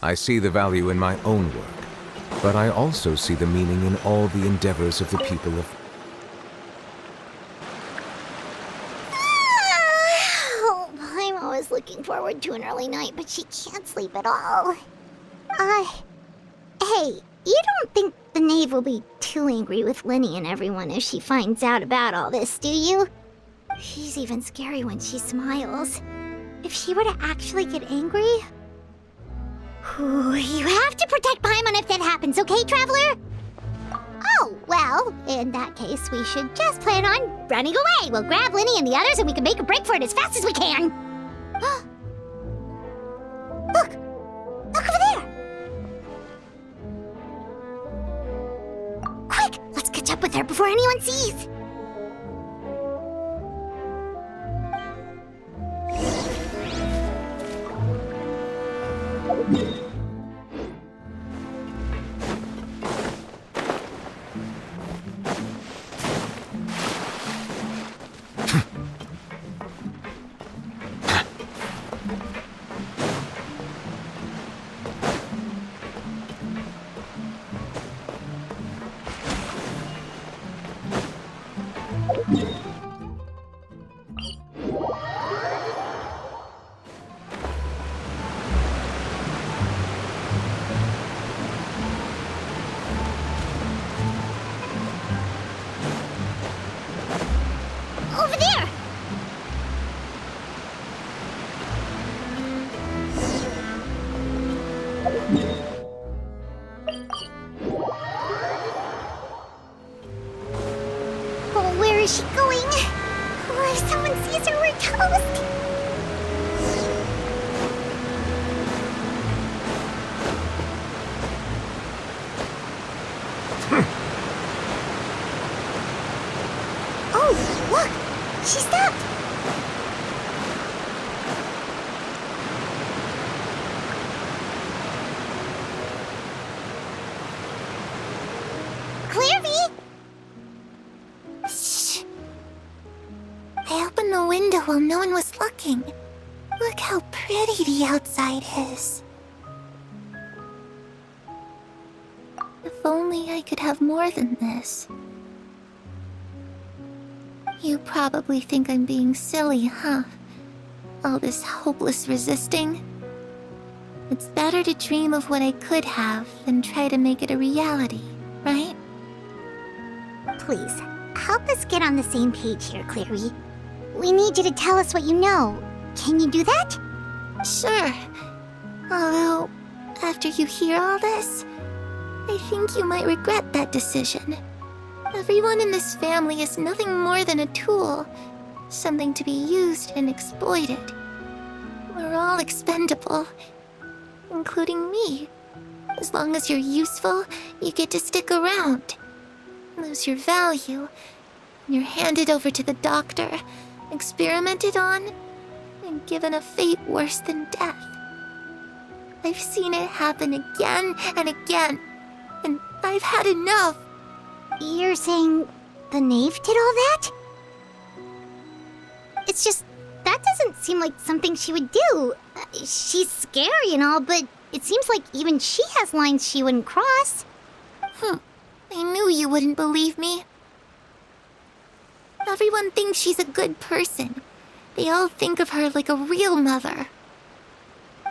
I see the value in my own work, but I also see the meaning in all the endeavors of the people of... Oh, I'm always looking forward to an early night, but she can't sleep at all. Hey, you don't think the knave will be too angry with Lenny and everyone if she finds out about all this, do you? She's even scary when she smiles. If she were to actually get angry... You have to protect Paimon if that happens, okay, Traveler? Oh, well, in that case, we should just plan on running away. We'll grab Lenny and the others and we can make a break for it as fast as we can. Look! Look over there! Quick! Let's catch up with her before anyone sees! Over there! Oh, where is she going? Oh, if someone sees her, we're toast! Oh, look! She stopped! Clairvy! Shh! I opened the window while no one was looking. Look how pretty the outside is. If only I could have more than this. You probably think I'm being silly, huh? All this hopeless resisting. It's better to dream of what I could have than try to make it a reality, right? Please, help us get on the same page here, Clary. We need you to tell us what you know. Can you do that? Sure. Although, after you hear all this, I think you might regret that decision. Everyone in this family is nothing more than a tool, something to be used and exploited. We're all expendable, including me. As long as you're useful, you get to stick around. Lose your value, and you're handed over to the doctor, experimented on, and given a fate worse than death. I've seen it happen again and again, and I've had enough. You're saying the knave did all that? It's just, that doesn't seem like something she would do. She's scary and all, but it seems like even she has lines she wouldn't cross. I knew you wouldn't believe me. Everyone thinks she's a good person. They all think of her like a real mother.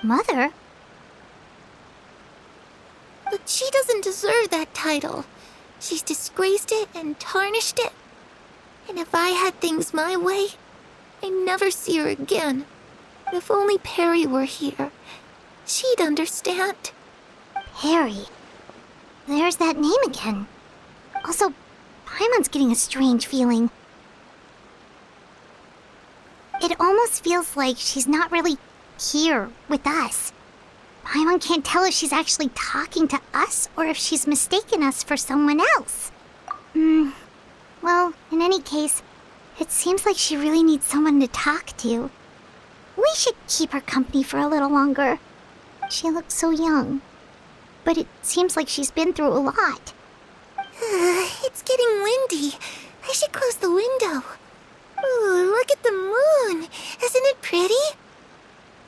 Mother? But she doesn't deserve that title. She's disgraced it and tarnished it. And if I had things my way, I'd never see her again. If only Perry were here, she'd understand. Perry? There's that name again. Also, Paimon's getting a strange feeling. It almost feels like she's not really here with us. Paimon can't tell if she's actually talking to us or if she's mistaken us for someone else. Well, in any case, it seems like she really needs someone to talk to. We should keep her company for a little longer. She looks so young. But it seems like she's been through a lot. It's getting windy. I should close the window. Ooh, look at the moon. Isn't it pretty?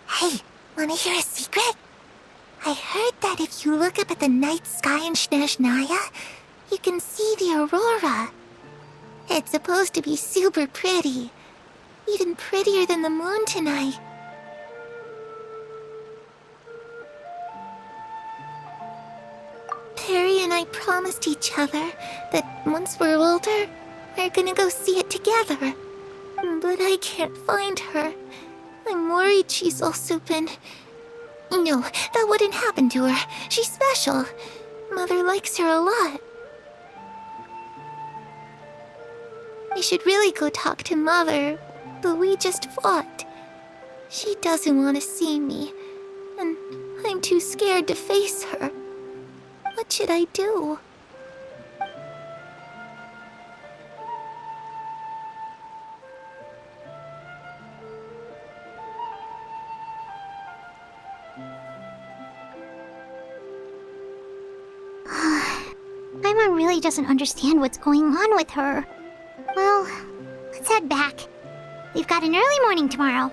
Hey, wanna hear a secret? I heard that if you look up at the night sky in Snezhnaya, you can see the aurora. It's supposed to be super pretty. Even prettier than the moon tonight. Perry and I promised each other that once we're older, we're gonna go see it together. But I can't find her. I'm worried she's also been... No, that wouldn't happen to her. She's special. Mother likes her a lot. I should really go talk to Mother, but we just fought. She doesn't want to see me, and I'm too scared to face her. What should I do? Paimon really doesn't understand what's going on with her. Well, let's head back. We've got an early morning tomorrow.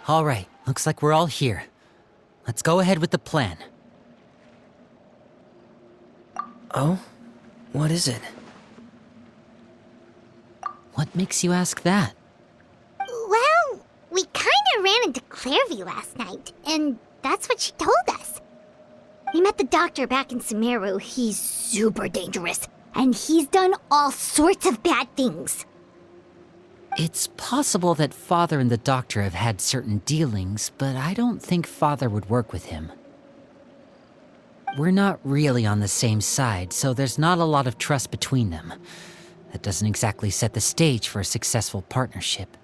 All right, looks like we're all here. Let's go ahead with the plan. Oh? What is it? What makes you ask that? Well, we kinda ran into Clairvy last night, and that's what she told us. We met the doctor back in Sumeru. He's super dangerous, and he's done all sorts of bad things. It's possible that Father and the Doctor have had certain dealings, but I don't think Father would work with him. We're not really on the same side, so there's not a lot of trust between them. That doesn't exactly set the stage for a successful partnership.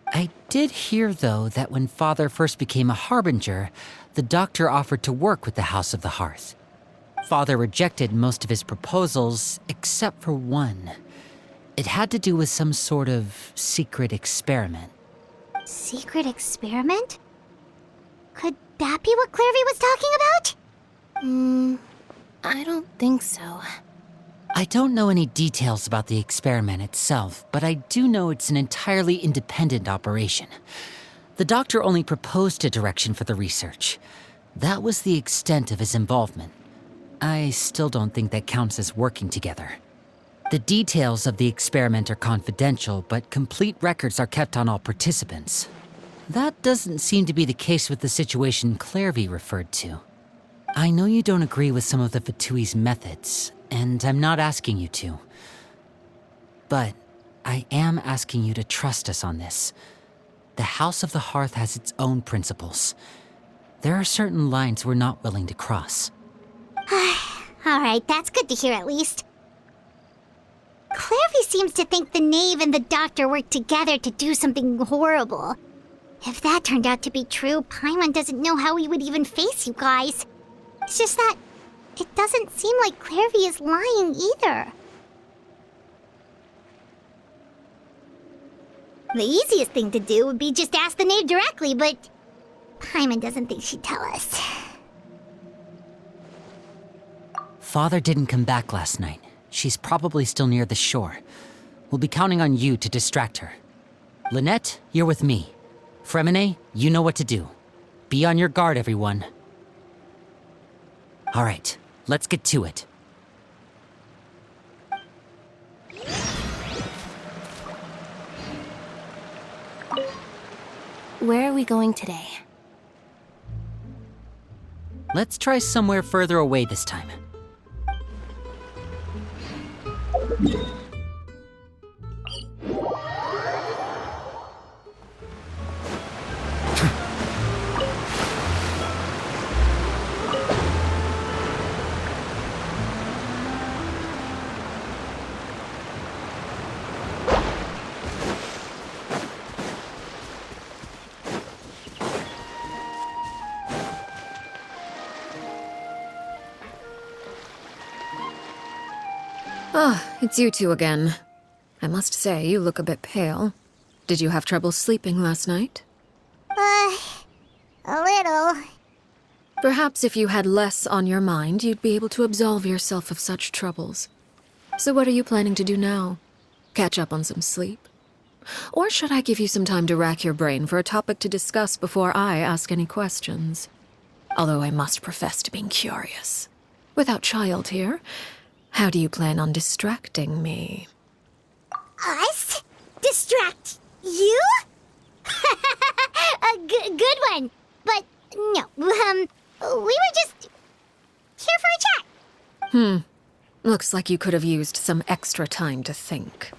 I did hear, though, that when Father first became a Harbinger, the Doctor offered to work with the House of the Hearth. Father rejected most of his proposals, except for one. It had to do with some sort of secret experiment. Secret experiment? Could that be what Clairvy was talking about? I don't think so. I don't know any details about the experiment itself, but I do know it's an entirely independent operation. The Doctor only proposed a direction for the research. That was the extent of his involvement. I still don't think that counts as working together. The details of the experiment are confidential, but complete records are kept on all participants. That doesn't seem to be the case with the situation Clairvy referred to. I know you don't agree with some of the Fatui's methods, and I'm not asking you to. But I am asking you to trust us on this. The House of the Hearth has its own principles. There are certain lines we're not willing to cross. Alright, that's good to hear at least. Clairvy seems to think the Knave and the Doctor worked together to do something horrible. If that turned out to be true, Paimon doesn't know how he would even face you guys. It's just that it doesn't seem like Clairvy is lying either. The easiest thing to do would be just ask the Knave directly, but Paimon doesn't think she'd tell us. Father didn't come back last night. She's probably still near the shore. We'll be counting on you to distract her. Lynette, you're with me. Fremine, you know what to do. Be on your guard, everyone. All right, let's get to it. Where are we going today? Let's try somewhere further away this time. Ah, it's you two again. I must say, you look a bit pale. Did you have trouble sleeping last night? A little. Perhaps if you had less on your mind, you'd be able to absolve yourself of such troubles. So what are you planning to do now? Catch up on some sleep? Or should I give you some time to rack your brain for a topic to discuss before I ask any questions? Although I must profess to being curious. Without child here, how do you plan on distracting me? Us? Distract you? A good one. But no, we were just here for a chat. Looks like you could have used some extra time to think.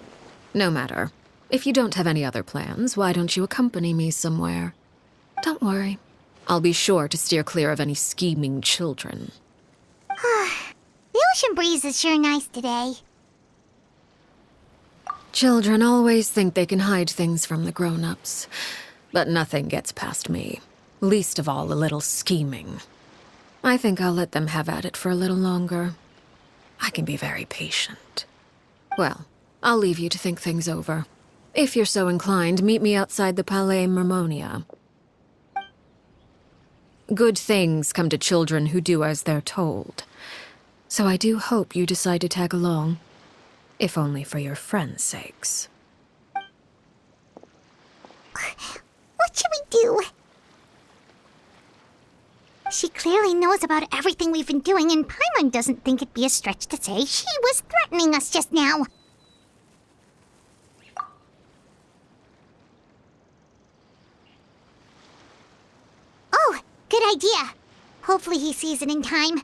No matter. If you don't have any other plans, why don't you accompany me somewhere? Don't worry. I'll be sure to steer clear of any scheming children. The ocean breeze is sure nice today. Children always think they can hide things from the grown-ups. But nothing gets past me. Least of all a little scheming. I think I'll let them have at it for a little longer. I can be very patient. Well, I'll leave you to think things over. If you're so inclined, meet me outside the Palais Mermonia. Good things come to children who do as they're told. So I do hope you decide to tag along. If only for your friends' sakes. What should we do? She clearly knows about everything we've been doing, and Paimon doesn't think it'd be a stretch to say she was threatening us just now. Oh, good idea. Hopefully he sees it in time.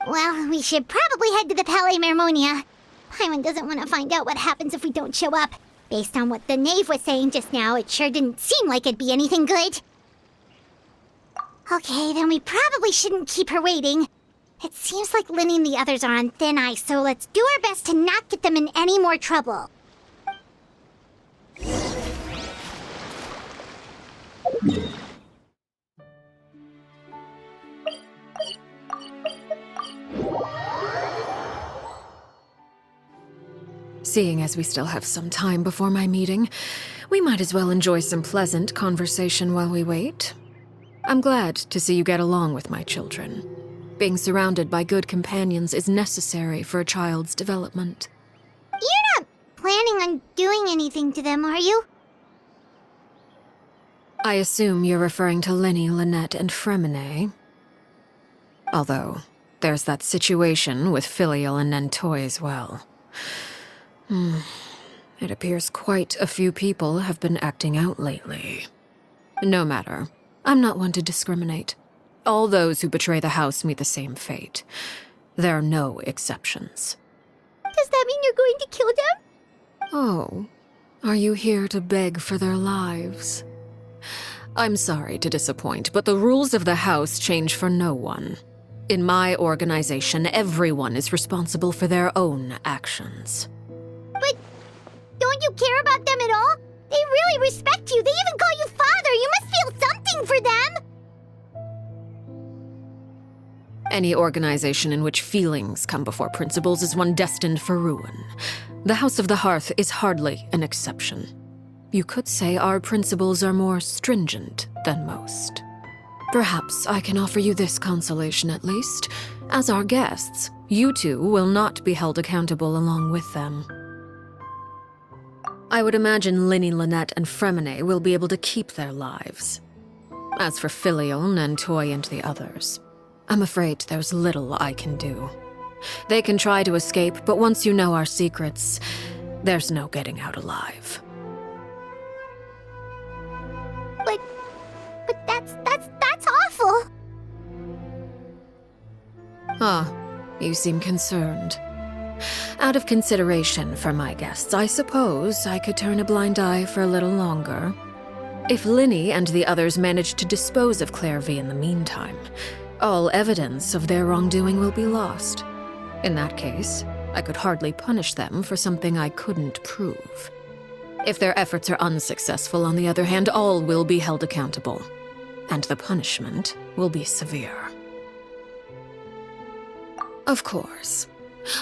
Well, we should probably head to the Palais Mermonia. Paimon doesn't want to find out what happens if we don't show up. Based on what the knave was saying just now, it sure didn't seem like it'd be anything good. Okay, then we probably shouldn't keep her waiting. It seems like Linny and the others are on thin ice, so let's do our best to not get them in any more trouble. Seeing as we still have some time before my meeting, we might as well enjoy some pleasant conversation while we wait. I'm glad to see you get along with my children. Being surrounded by good companions is necessary for a child's development. You're not planning on doing anything to them, are you? I assume you're referring to Linny, Lynette, and Fremine. Although, there's that situation with Filial and Nentoy as well. It appears quite a few people have been acting out lately. No matter. I'm not one to discriminate. All those who betray the house meet the same fate. There are no exceptions. Does that mean you're going to kill them? Oh, are you here to beg for their lives? I'm sorry to disappoint, but the rules of the house change for no one. In my organization, everyone is responsible for their own actions. But don't you care about them at all? They really respect you. They even call you father. You must feel something for them. Any organization in which feelings come before principles is one destined for ruin. The House of the Hearth is hardly an exception. You could say our principles are more stringent than most. Perhaps I can offer you this consolation at least. As our guests, you two will not be held accountable along with them. I would imagine Linny, Lynette, and Fremine will be able to keep their lives. As for Filial, Nentoy, and the others, I'm afraid there's little I can do. They can try to escape, but once you know our secrets, there's no getting out alive. But that's awful. Ah, you seem concerned. Out of consideration for my guests, I suppose I could turn a blind eye for a little longer. If Linny and the others manage to dispose of Clairvy in the meantime, all evidence of their wrongdoing will be lost. In that case, I could hardly punish them for something I couldn't prove. If their efforts are unsuccessful, on the other hand, all will be held accountable, and the punishment will be severe. Of course.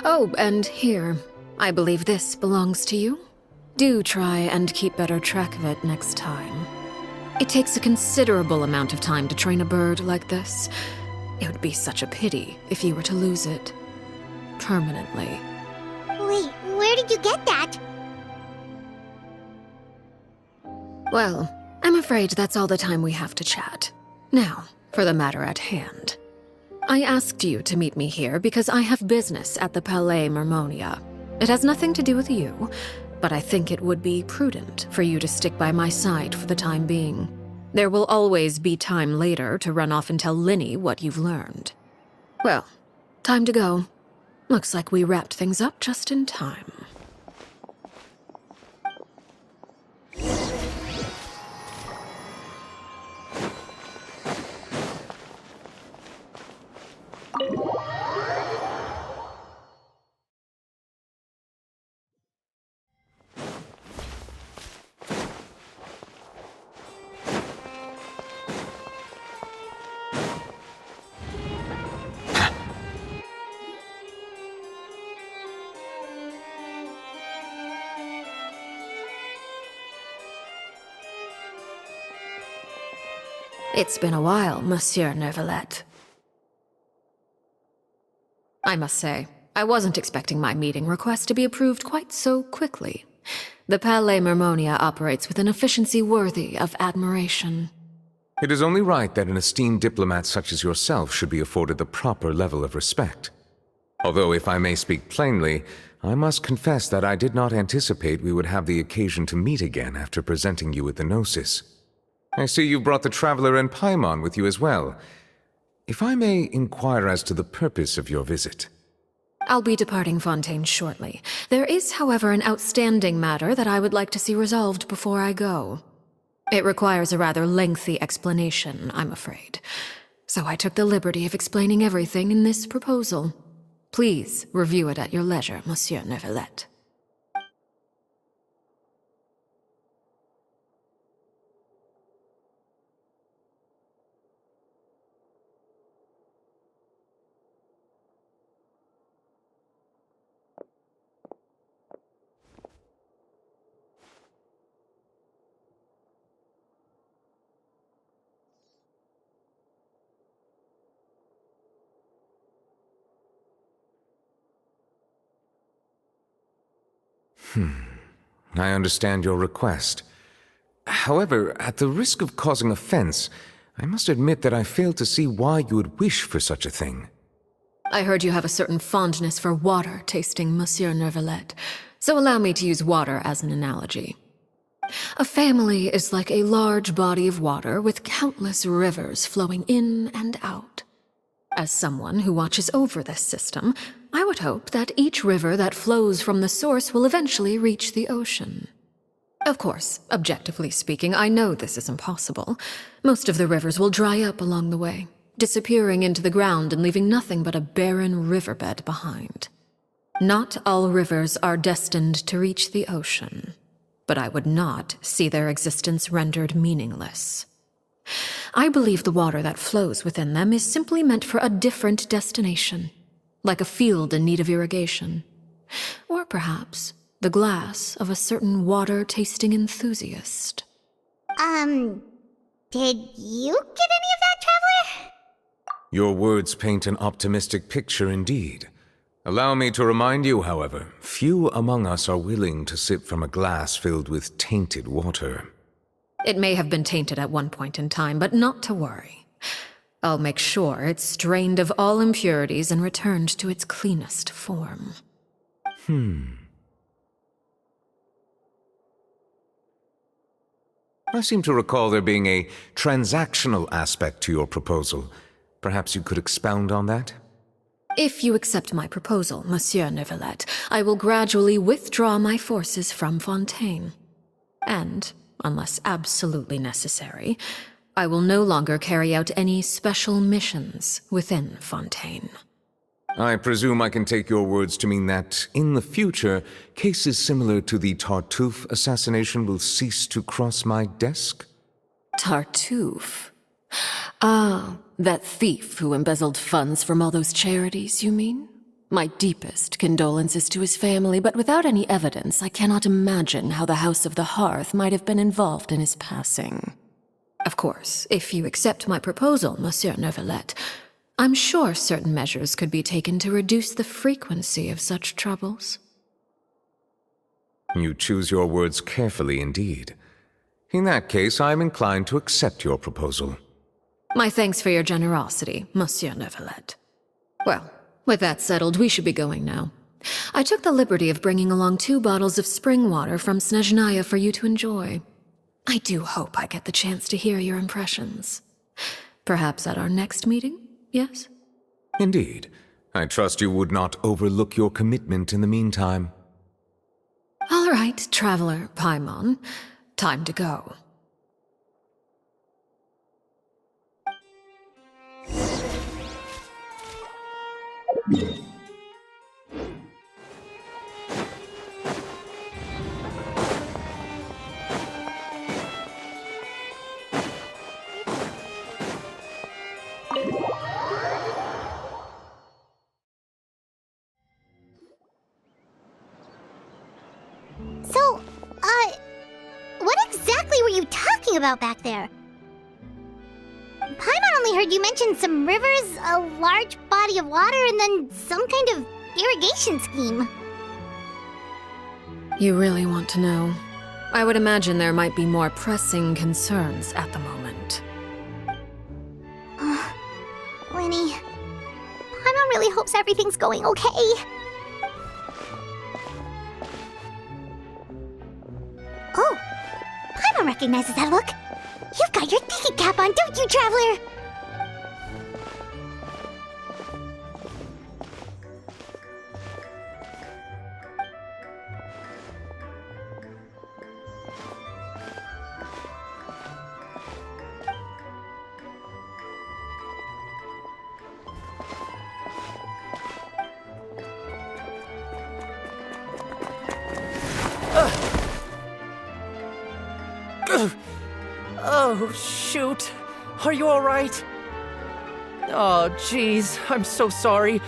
Oh, and here, I believe this belongs to you. Do try and keep better track of it next time. It takes a considerable amount of time to train a bird like this. It would be such a pity if you were to lose it. Permanently. Wait, where did you get that? Well, I'm afraid that's all the time we have to chat. Now, for the matter at hand. I asked you to meet me here because I have business at the Palais Mermonia. It has nothing to do with you, but I think it would be prudent for you to stick by my side for the time being. There will always be time later to run off and tell Linny what you've learned. Well, time to go. Looks like we wrapped things up just in time. It's been a while, Monsieur Neuvillette. I must say, I wasn't expecting my meeting request to be approved quite so quickly. The Palais Mermonia operates with an efficiency worthy of admiration. It is only right that an esteemed diplomat such as yourself should be afforded the proper level of respect. Although, if I may speak plainly, I must confess that I did not anticipate we would have the occasion to meet again after presenting you with the Gnosis. I see you've brought the Traveler and Paimon with you as well. If I may inquire as to the purpose of your visit. I'll be departing Fontaine shortly. There is, however, an outstanding matter that I would like to see resolved before I go. It requires a rather lengthy explanation, I'm afraid. So I took the liberty of explaining everything in this proposal. Please review it at your leisure, Monsieur Neuvillette. I understand your request. However, at the risk of causing offense, I must admit that I fail to see why you would wish for such a thing. I heard you have a certain fondness for water tasting, Monsieur Neuvillette, so allow me to use water as an analogy. A family is like a large body of water with countless rivers flowing in and out. As someone who watches over this system, I would hope that each river that flows from the source will eventually reach the ocean. Of course, objectively speaking, I know this is impossible. Most of the rivers will dry up along the way, disappearing into the ground and leaving nothing but a barren riverbed behind. Not all rivers are destined to reach the ocean, but I would not see their existence rendered meaningless. I believe the water that flows within them is simply meant for a different destination, like a field in need of irrigation. Or perhaps the glass of a certain water-tasting enthusiast. Did you get any of that, Traveler? Your words paint an optimistic picture indeed. Allow me to remind you, however, few among us are willing to sip from a glass filled with tainted water. It may have been tainted at one point in time, but not to worry. I'll make sure it's strained of all impurities and returned to its cleanest form. I seem to recall there being a transactional aspect to your proposal. Perhaps you could expound on that? If you accept my proposal, Monsieur Neuvillette, I will gradually withdraw my forces from Fontaine. And, unless absolutely necessary, I will no longer carry out any special missions within Fontaine. I presume I can take your words to mean that, in the future, cases similar to the Tartuffe assassination will cease to cross my desk? Tartuffe? Ah, that thief who embezzled funds from all those charities, you mean? My deepest condolences to his family, but without any evidence, I cannot imagine how the House of the Hearth might have been involved in his passing. Of course, if you accept my proposal, Monsieur Neuvillette, I'm sure certain measures could be taken to reduce the frequency of such troubles. You choose your words carefully indeed. In that case, I am inclined to accept your proposal. My thanks for your generosity, Monsieur Neuvillette. Well, with that settled, we should be going now. I took the liberty of bringing along 2 bottles of spring water from Snezhnaya for you to enjoy. I do hope I get the chance to hear your impressions. Perhaps at our next meeting, yes? Indeed. I trust you would not overlook your commitment in the meantime. All right, Traveler Paimon. Time to go. So, what exactly were you talking about back there? Paimon only heard you mention some rivers, a large body of water, and then some kind of irrigation scheme. You really want to know? I would imagine there might be more pressing concerns at the moment. Lenny, Paimon really hopes everything's going okay. Oh, Paimon recognizes that look. You've got your thinking cap on, don't you, Traveler? Oh, shoot. Are you alright? Oh, jeez. I'm so sorry.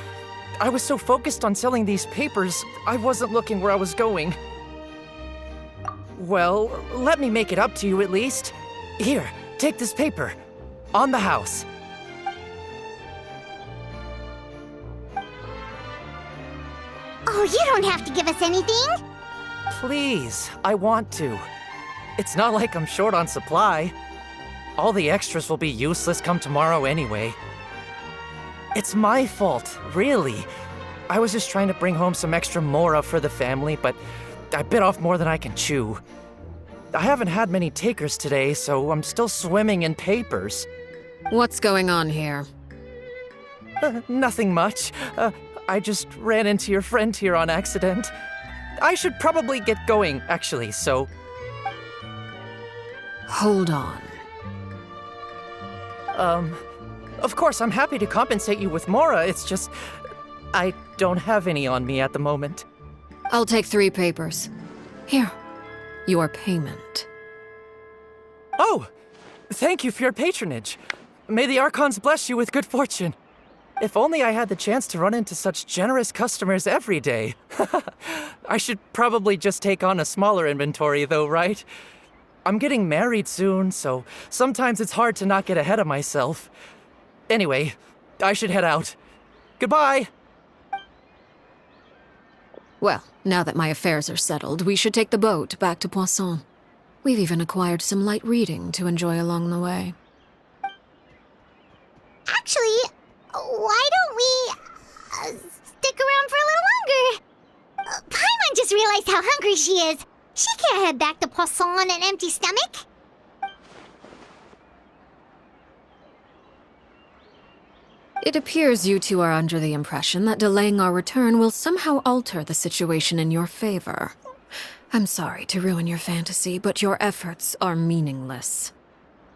I was so focused on selling these papers, I wasn't looking where I was going. Well, let me make it up to you at least. Here, take this paper. On the house. Oh, you don't have to give us anything. Please, I want to. It's not like I'm short on supply. All the extras will be useless come tomorrow anyway. It's my fault, really. I was just trying to bring home some extra mora for the family, but I bit off more than I can chew. I haven't had many takers today, so I'm still swimming in papers. What's going on here? Nothing much. I just ran into your friend here on accident. I should probably get going, actually, so... Hold on. Of course, I'm happy to compensate you with mora, it's just... I don't have any on me at the moment. I'll take 3 papers. Here, your payment. Oh! Thank you for your patronage. May the Archons bless you with good fortune. If only I had the chance to run into such generous customers every day. I should probably just take on a smaller inventory though, right? I'm getting married soon, so sometimes it's hard to not get ahead of myself. Anyway, I should head out. Goodbye! Well, now that my affairs are settled, we should take the boat back to Poisson. We've even acquired some light reading to enjoy along the way. Actually, why don't we stick around for a little longer? Paimon just realized how hungry she is. She can't head back to Poisson on an empty stomach. It appears you two are under the impression that delaying our return will somehow alter the situation in your favor. I'm sorry to ruin your fantasy, but your efforts are meaningless.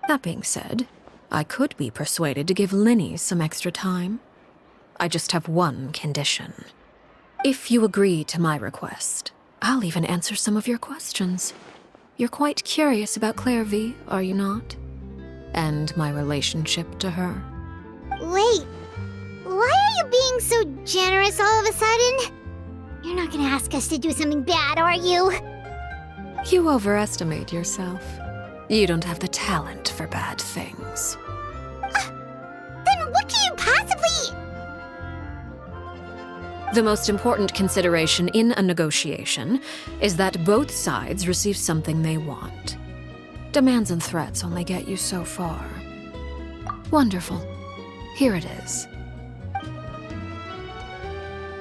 That being said, I could be persuaded to give Linny some extra time. I just have one condition. If you agree to my request, I'll even answer some of your questions. You're quite curious about Clairvy, are you not? And my relationship to her. Wait, why are you being so generous all of a sudden? You're not gonna ask us to do something bad, are you? You overestimate yourself. You don't have the talent for bad things. Then what can you possibly... The most important consideration in a negotiation is that both sides receive something they want. Demands and threats only get you so far. Wonderful. Here it is.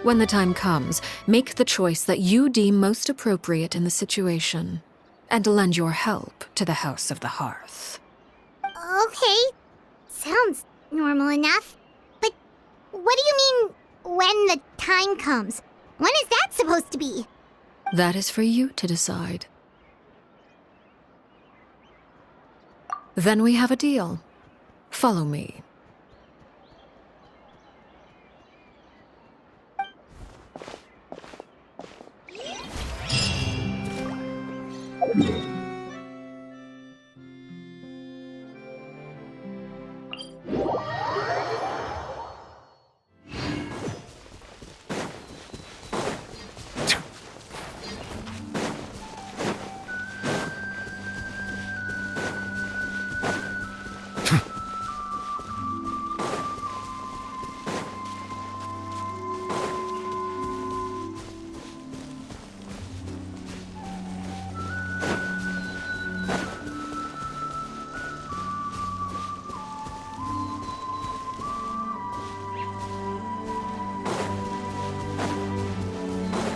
When the time comes, make the choice that you deem most appropriate in the situation, and lend your help to the House of the Hearth. Okay. Sounds normal enough. But what do you mean, when the time comes? When is that supposed to be? That is for you to decide. Then we have a deal. Follow me.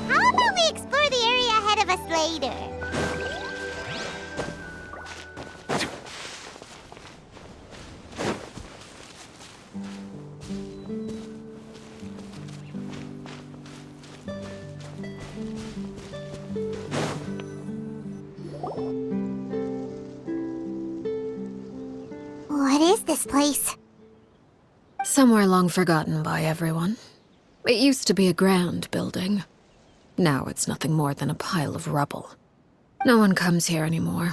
How about we explore the area ahead of us later? What is this place? Somewhere long forgotten by everyone. It used to be a grand building. Now it's nothing more than a pile of rubble. No one comes here anymore,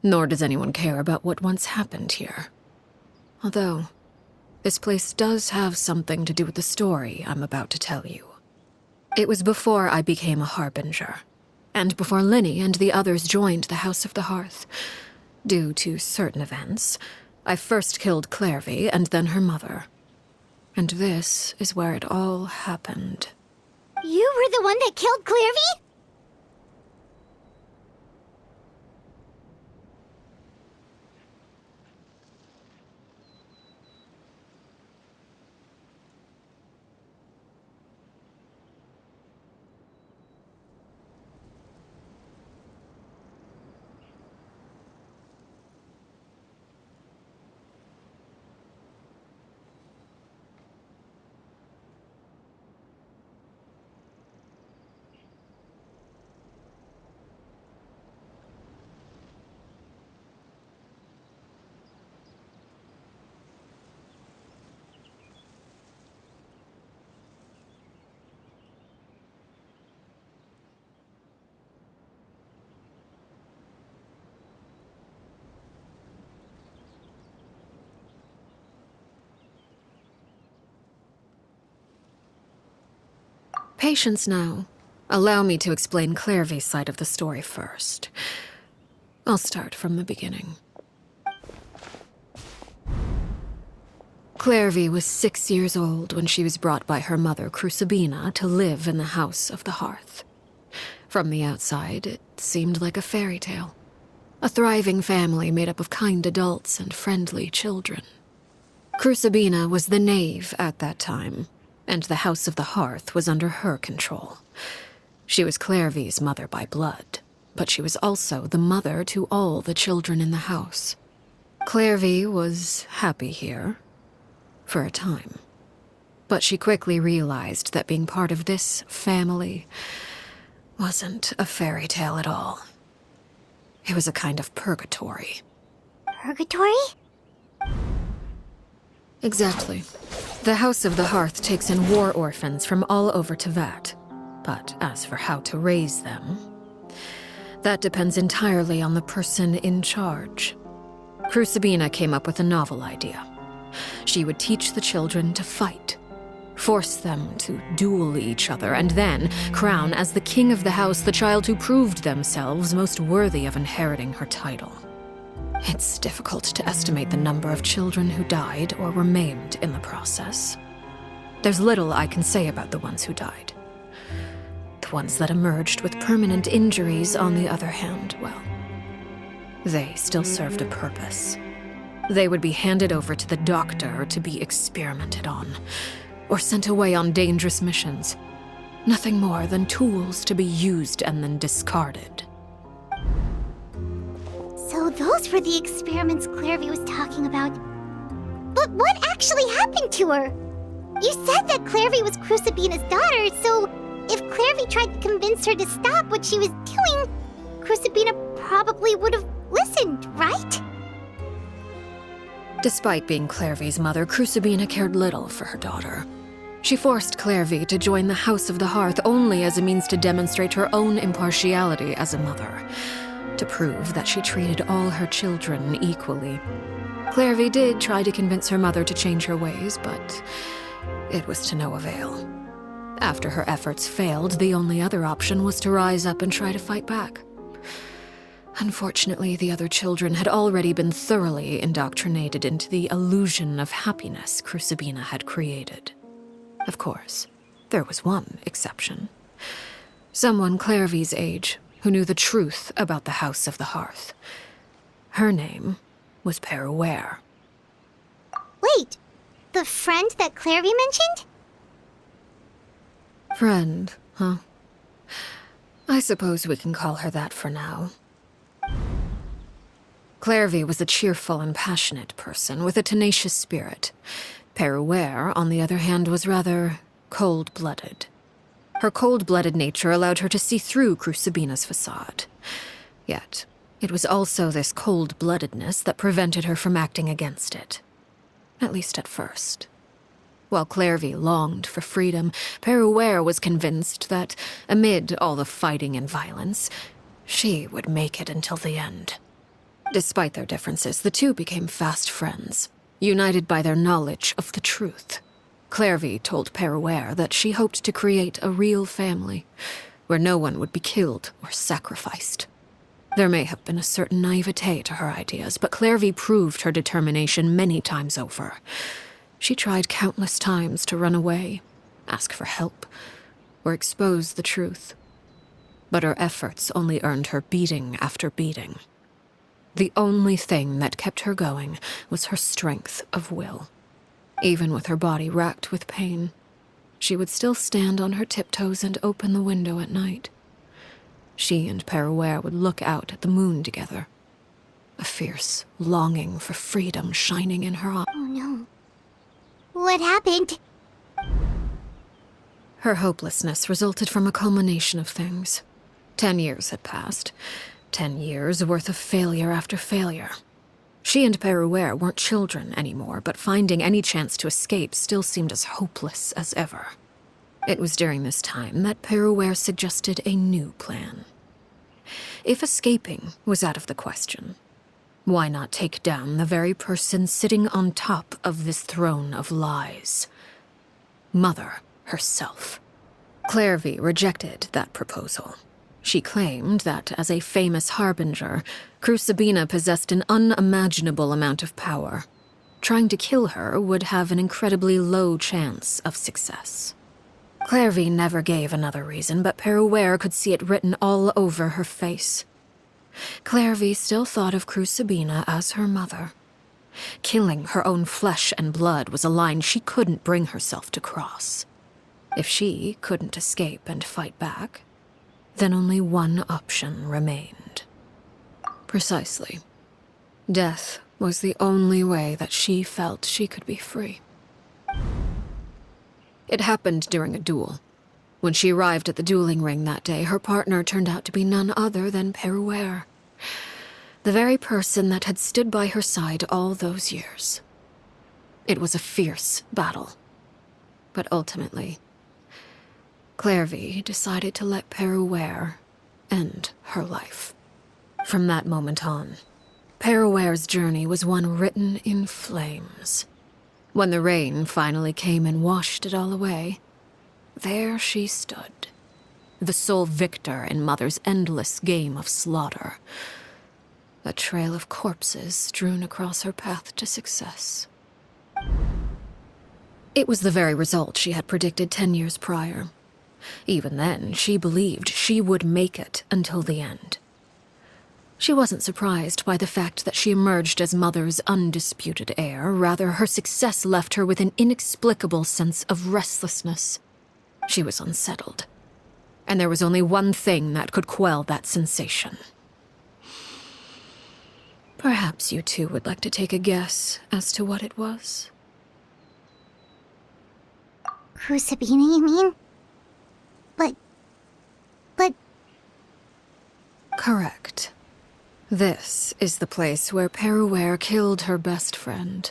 nor does anyone care about what once happened here. Although, this place does have something to do with the story I'm about to tell you. It was before I became a Harbinger, and before Linny and the others joined the House of the Hearth. Due to certain events, I first killed Clairvy and then her mother. And this is where it all happened. You were the one that killed Clairvy? Patience now. Allow me to explain Clairvy's side of the story first. I'll start from the beginning. Clairvy was 6 years old when she was brought by her mother, Crucibina, to live in the House of the Hearth. From the outside, it seemed like a fairy tale. A thriving family made up of kind adults and friendly children. Crucibina was the knave at that time, and the House of the Hearth was under her control. She was Clairvy's mother by blood, but she was also the mother to all the children in the house. Clairvy was happy here, for a time. But she quickly realized that being part of this family wasn't a fairy tale at all. It was a kind of purgatory. Purgatory? Exactly. The House of the Hearth takes in war orphans from all over Tevat. But as for how to raise them, that depends entirely on the person in charge. Crucibina came up with a novel idea. She would teach the children to fight, force them to duel each other, and then crown as the king of the house the child who proved themselves most worthy of inheriting her title. It's difficult to estimate the number of children who died or were maimed in the process. There's little I can say about the ones who died. The ones that emerged with permanent injuries, on the other hand, well, they still served a purpose. They would be handed over to the doctor to be experimented on, or sent away on dangerous missions. Nothing more than tools to be used and then discarded. So those were the experiments Clairvy was talking about. But what actually happened to her? You said that Clairvy was Crucibina's daughter, so if Clairvy tried to convince her to stop what she was doing, Crucibina probably would have listened, right? Despite being Clairvy's mother, Crucibina cared little for her daughter. She forced Clairvy to join the House of the Hearth only as a means to demonstrate her own impartiality as a mother, to prove that she treated all her children equally. Clairvy did try to convince her mother to change her ways, but it was to no avail. After her efforts failed, the only other option was to rise up and try to fight back. Unfortunately, the other children had already been thoroughly indoctrinated into the illusion of happiness Crucibina had created. Of course, there was one exception. Someone Clairvy's age who knew the truth about the House of the Hearth. Her name was Peruware. Wait, the friend that Clairvy mentioned? Friend, huh? I suppose we can call her that for now. Clairvy was a cheerful and passionate person with a tenacious spirit. Peruware, on the other hand, was rather cold-blooded. Her cold-blooded nature allowed her to see through Crucibina's facade. Yet, it was also this cold-bloodedness that prevented her from acting against it. At least at first. While Clairvy longed for freedom, Peruware was convinced that, amid all the fighting and violence, she would make it until the end. Despite their differences, the two became fast friends, united by their knowledge of the truth. Clairvy told Peruware that she hoped to create a real family, where no one would be killed or sacrificed. There may have been a certain naivete to her ideas, but Clairvy proved her determination many times over. She tried countless times to run away, ask for help, or expose the truth. But her efforts only earned her beating after beating. The only thing that kept her going was her strength of will. Even with her body racked with pain, she would still stand on her tiptoes and open the window at night. She and Peruware would look out at the moon together, a fierce longing for freedom shining in her eyes. Oh no. What happened? Her hopelessness resulted from a culmination of things. 10 years had passed. 10 years worth of failure after failure. She and Peruware weren't children anymore, but finding any chance to escape still seemed as hopeless as ever. It was during this time that Peruware suggested a new plan. If escaping was out of the question, why not take down the very person sitting on top of this throne of lies? Mother herself. Clairvy rejected that proposal. She claimed that, as a famous harbinger, Crucibina possessed an unimaginable amount of power. Trying to kill her would have an incredibly low chance of success. Clairvy never gave another reason, but Peruware could see it written all over her face. Clairvy still thought of Crucibina as her mother. Killing her own flesh and blood was a line she couldn't bring herself to cross. If she couldn't escape and fight back, then only one option remained. Precisely. Death was the only way that she felt she could be free. It happened during a duel. When she arrived at the dueling ring that day, her partner turned out to be none other than Peruware, the very person that had stood by her side all those years. It was a fierce battle, but ultimately, Clairvy decided to let Peruware end her life. From that moment on, Peruware's journey was one written in flames. When the rain finally came and washed it all away, there she stood, the sole victor in Mother's endless game of slaughter. A trail of corpses strewn across her path to success. It was the very result she had predicted 10 years prior. Even then, she believed she would make it until the end. She wasn't surprised by the fact that she emerged as Mother's undisputed heir. Rather, her success left her with an inexplicable sense of restlessness. She was unsettled. And there was only one thing that could quell that sensation. Perhaps you two would like to take a guess as to what it was? Crucibina, you mean? But... Correct. This is the place where Peruware killed her best friend.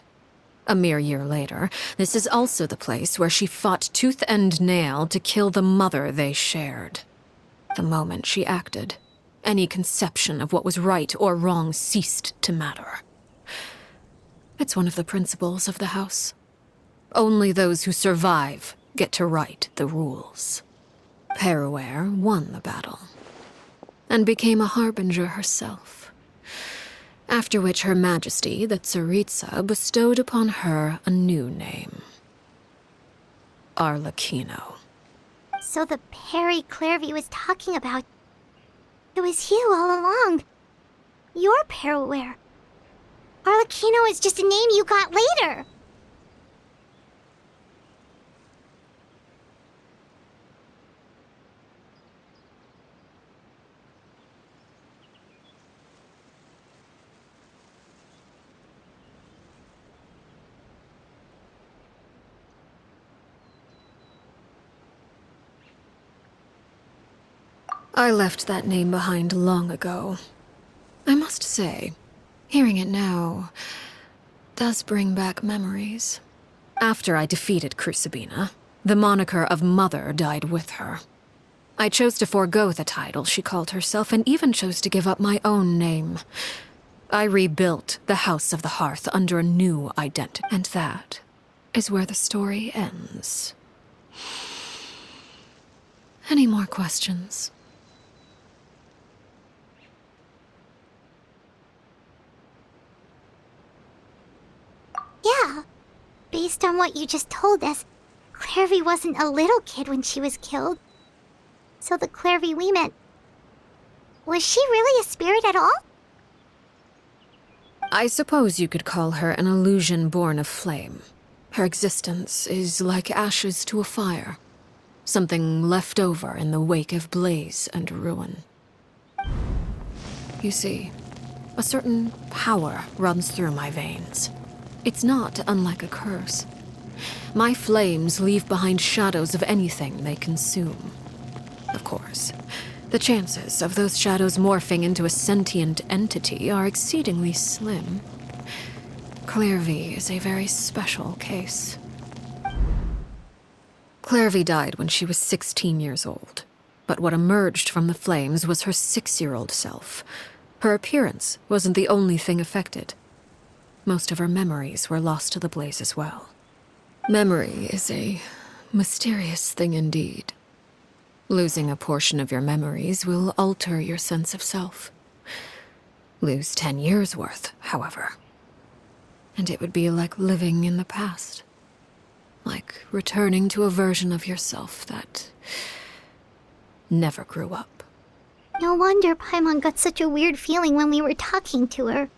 A mere year later, this is also the place where she fought tooth and nail to kill the mother they shared. The moment she acted, any conception of what was right or wrong ceased to matter. It's one of the principles of the house. Only those who survive get to write the rules. Peruware won the battle, and became a harbinger herself. After which Her Majesty, the Tsaritsa, bestowed upon her a new name. Arlecchino. So the Perry Clairvy was talking about... It was you all along. You're Peruware. Arlecchino is just a name you got later. I left that name behind long ago. I must say, hearing it now does bring back memories. After I defeated Crucibina, the moniker of Mother died with her. I chose to forego the title she called herself, and even chose to give up my own name. I rebuilt the House of the Hearth under a new identity, and that is where the story ends. Any more questions? Yeah. Based on what you just told us, Clairvy wasn't a little kid when she was killed. So the Clairvy we met... Was she really a spirit at all? I suppose you could call her an illusion born of flame. Her existence is like ashes to a fire. Something left over in the wake of blaze and ruin. You see, a certain power runs through my veins. It's not unlike a curse. My flames leave behind shadows of anything they consume. Of course, the chances of those shadows morphing into a sentient entity are exceedingly slim. Clairvy is a very special case. Clairvy died when she was 16 years old, but what emerged from the flames was her 6-year-old self. Her appearance wasn't the only thing affected. Most of her memories were lost to the blaze as well. Memory is a mysterious thing indeed. Losing a portion of your memories will alter your sense of self. Lose 10 years' worth, however, and it would be like living in the past. Like returning to a version of yourself that never grew up. No wonder Paimon got such a weird feeling when we were talking to her.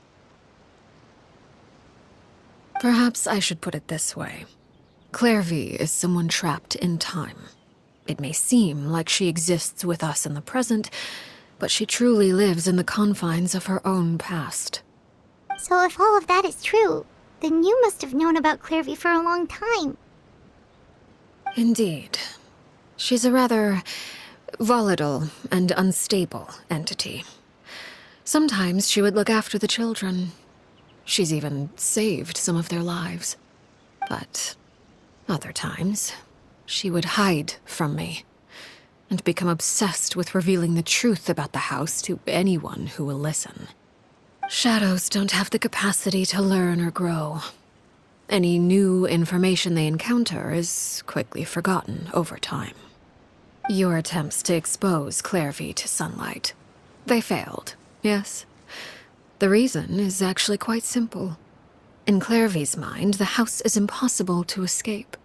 Perhaps I should put it this way. Clairvy is someone trapped in time. It may seem like she exists with us in the present, but she truly lives in the confines of her own past. So if all of that is true, then you must have known about Clairvy for a long time. Indeed. She's a rather volatile and unstable entity. Sometimes she would look after the children. She's even saved some of their lives. But other times, she would hide from me and become obsessed with revealing the truth about the house to anyone who will listen. Shadows don't have the capacity to learn or grow. Any new information they encounter is quickly forgotten over time. Your attempts to expose Clairvy to sunlight, they failed, yes? The reason is actually quite simple. In Clairvy's mind, the house is impossible to escape,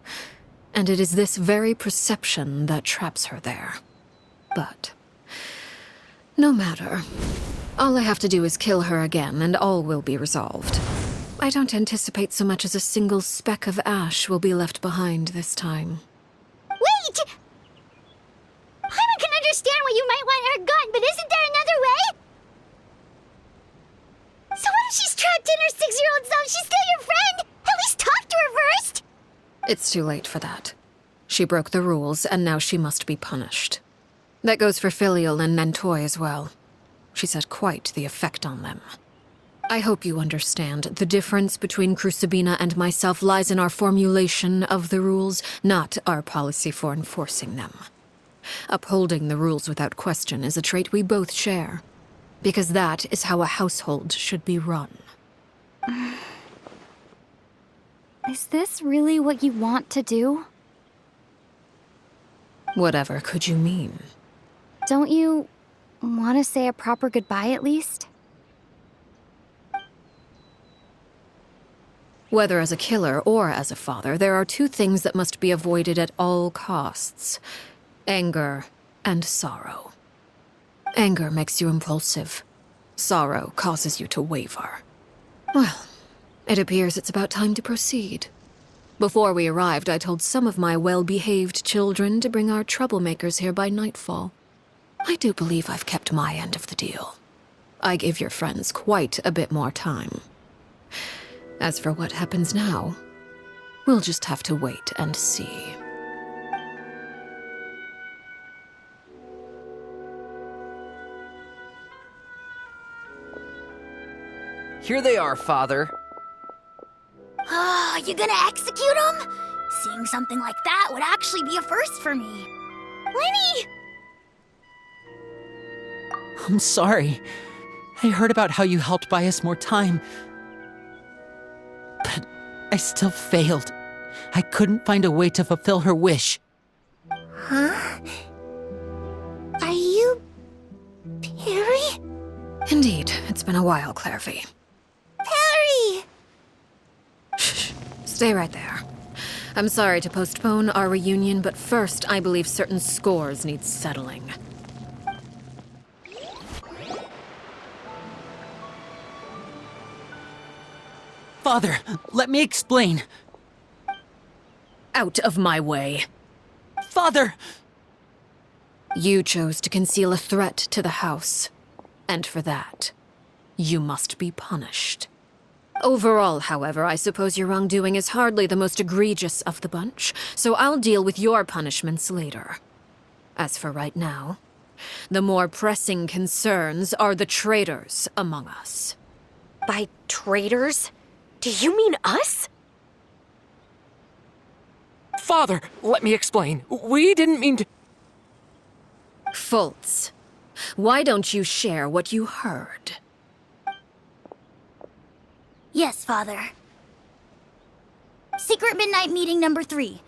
and it is this very perception that traps her there. But no matter. All I have to do is kill her again, and all will be resolved. I don't anticipate so much as a single speck of ash will be left behind this time. Wait! Paimon can understand why you might want her gun, but isn't there another way? So what if she's trapped in her 6-year-old self? She's still your friend! At least talk to her first! It's too late for that. She broke the rules, and now she must be punished. That goes for Filial and Nantoy as well. She's had quite the effect on them. I hope you understand. The difference between Crucibina and myself lies in our formulation of the rules, not our policy for enforcing them. Upholding the rules without question is a trait we both share, because that is how a household should be run. Is this really what you want to do? Whatever could you mean? Don't you want to say a proper goodbye at least? Whether as a killer or as a father, there are two things that must be avoided at all costs: anger and sorrow. Anger makes you impulsive. Sorrow causes you to waver. Well, it appears it's about time to proceed. Before we arrived, I told some of my well-behaved children to bring our troublemakers here by nightfall. I do believe I've kept my end of the deal. I gave your friends quite a bit more time. As for what happens now, we'll just have to wait and see. Here they are, Father. You gonna execute him? Seeing something like that would actually be a first for me. Lenny! I'm sorry. I heard about how you helped buy us more time. But I still failed. I couldn't find a way to fulfill her wish. Huh? Are you... Perry? Indeed, it's been a while, Clairvy. Perry! Shh, stay right there. I'm sorry to postpone our reunion, but first I believe certain scores need settling. Father, let me explain. Out of my way. Father! You chose to conceal a threat to the house, and for that, you must be punished. Overall, however, I suppose your wrongdoing is hardly the most egregious of the bunch, so I'll deal with your punishments later. As for right now, the more pressing concerns are the traitors among us. By traitors? Do you mean us? Father, let me explain. We didn't mean to... Fultz, why don't you share what you heard? Yes, Father. Secret Midnight Meeting number 3.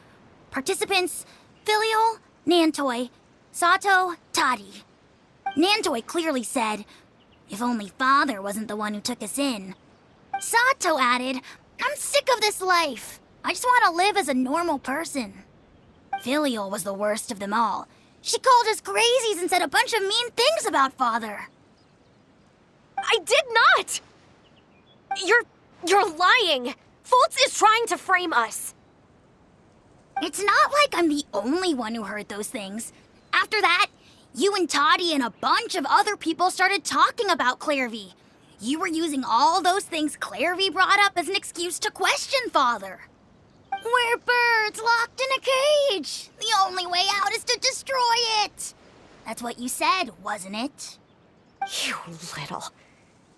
Participants, Filial, Nantoy, Sato, Toddy. Nantoy clearly said, if only Father wasn't the one who took us in. Sato added, I'm sick of this life. I just want to live as a normal person. Filial was the worst of them all. She called us crazies and said a bunch of mean things about Father. I did not! You're lying! Fultz is trying to frame us. It's not like I'm the only one who heard those things. After that, you and Toddy and a bunch of other people started talking about Clairvy. You were using all those things Clairvy brought up as an excuse to question Father. We're birds locked in a cage. The only way out is to destroy it. That's what you said, wasn't it? You little...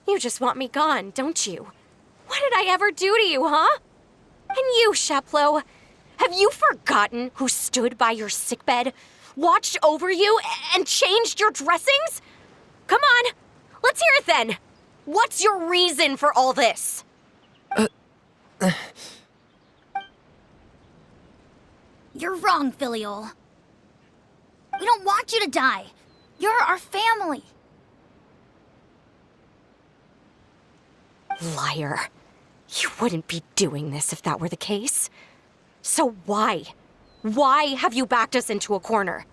You just want me gone, don't you? What did I ever do to you, huh? And you, Sheplo, have you forgotten who stood by your sickbed, watched over you, and changed your dressings? Come on, let's hear it then. What's your reason for all this? You're wrong, Filial. We don't want you to die. You're our family. Liar. You wouldn't be doing this if that were the case. So why? Why have you backed us into a corner?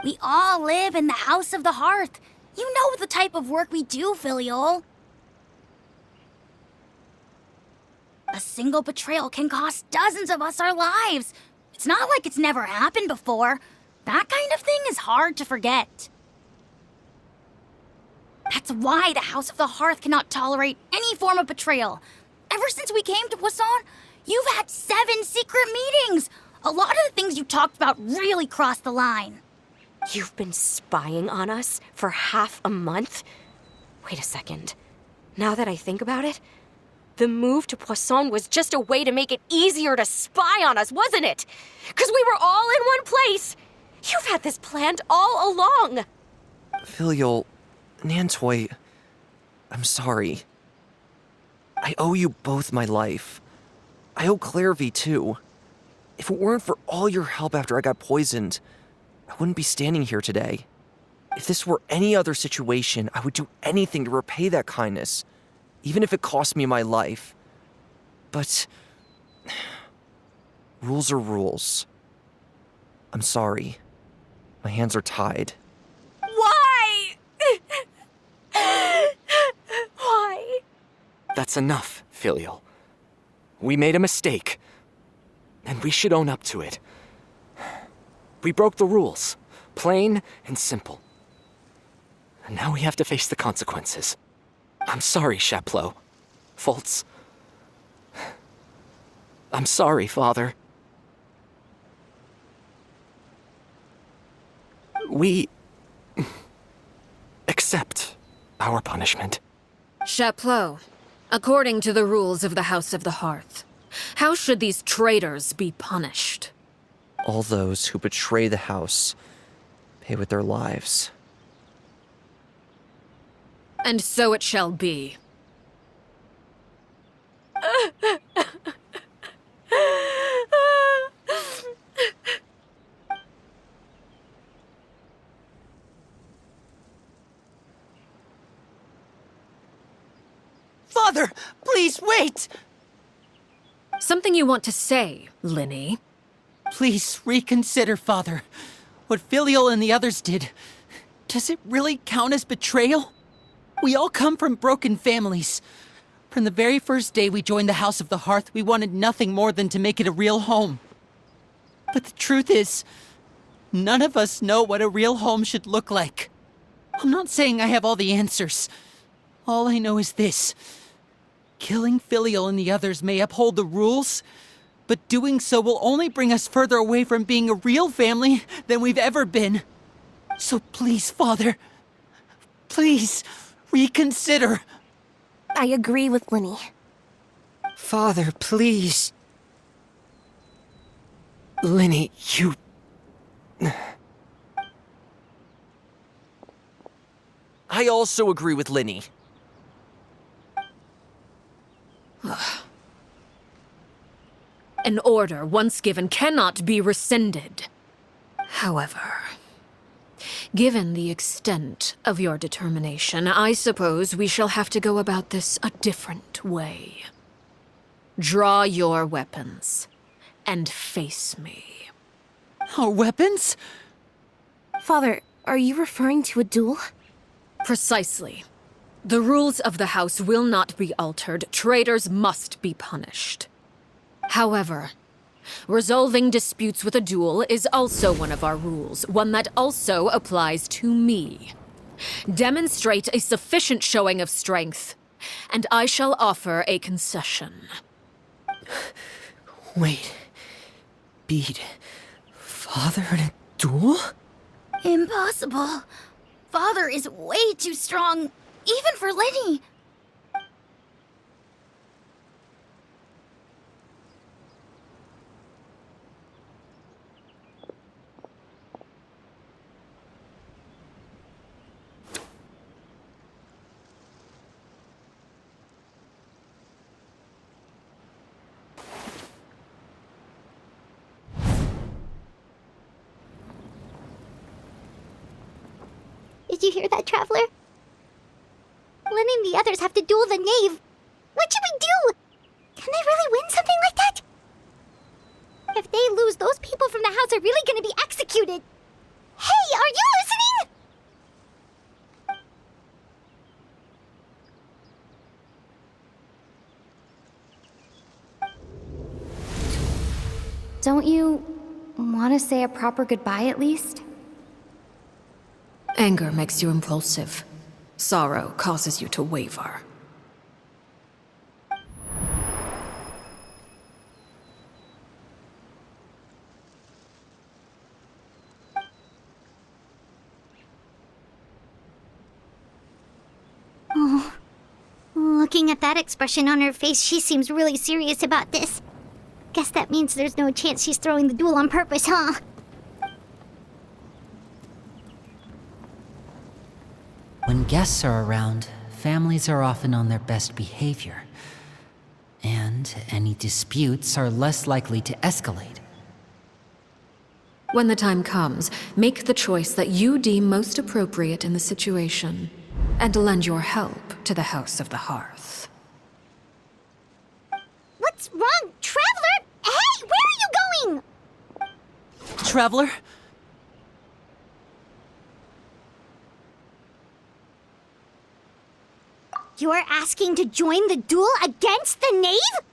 We all live in the House of the Hearth. You know the type of work we do, Filial. A single betrayal can cost dozens of us our lives. It's not like it's never happened before. That kind of thing is hard to forget. That's why the House of the Hearth cannot tolerate any form of betrayal. Ever since we came to Poisson, you've had 7 secret meetings. A lot of the things you talked about really crossed the line. You've been spying on us for half a month? Wait a second. Now that I think about it, the move to Poisson was just a way to make it easier to spy on us, wasn't it? Because we were all in one place. You've had this planned all along. Filial, Nantoy, I'm sorry. I owe you both my life. I owe Clairvy too. If it weren't for all your help after I got poisoned, I wouldn't be standing here today. If this were any other situation, I would do anything to repay that kindness, even if it cost me my life. But rules are rules. I'm sorry. My hands are tied. Why? Why? That's enough, Filial. We made a mistake, and we should own up to it. We broke the rules, plain and simple. And now we have to face the consequences. I'm sorry, Chaplot. Fultz. I'm sorry, Father. We accept our punishment. Chaplot, according to the rules of the House of the Hearth, how should these traitors be punished? All those who betray the house pay with their lives. And so it shall be. Father, please wait! Something you want to say, Linny? Please reconsider, Father. What Filial and the others did, does it really count as betrayal? We all come from broken families. From the very first day we joined the House of the Hearth, we wanted nothing more than to make it a real home. But the truth is, none of us know what a real home should look like. I'm not saying I have all the answers. All I know is this. Killing Filial and the others may uphold the rules, but doing so will only bring us further away from being a real family than we've ever been. So please, Father, please reconsider. I agree with Linny. Father, please. Linny, you... I also agree with Linny. An order once given cannot be rescinded. However, given the extent of your determination, I suppose we shall have to go about this a different way. Draw your weapons and face me. Our weapons? Father, are you referring to a duel? Precisely. The rules of the house will not be altered. Traitors must be punished. However, resolving disputes with a duel is also one of our rules, one that also applies to me. Demonstrate a sufficient showing of strength, and I shall offer a concession. Wait. Beat Father in a duel? Impossible. Father is way too strong, even for Linny. Did you hear that, Traveler? Lenny and the others have to duel the knave. What should we do? Can they really win something like that? If they lose, those people from the house are really gonna be executed. Hey, are you listening? Don't you want to say a proper goodbye at least? Anger makes you impulsive. Sorrow causes you to waver. Oh, looking at that expression on her face, she seems really serious about this. Guess that means there's no chance she's throwing the duel on purpose, huh? When guests are around, families are often on their best behavior. And any disputes are less likely to escalate. When the time comes, make the choice that you deem most appropriate in the situation, and lend your help to the House of the Hearth. What's wrong, Traveler? Hey, where are you going? Traveler? You're asking to join the duel against the knave?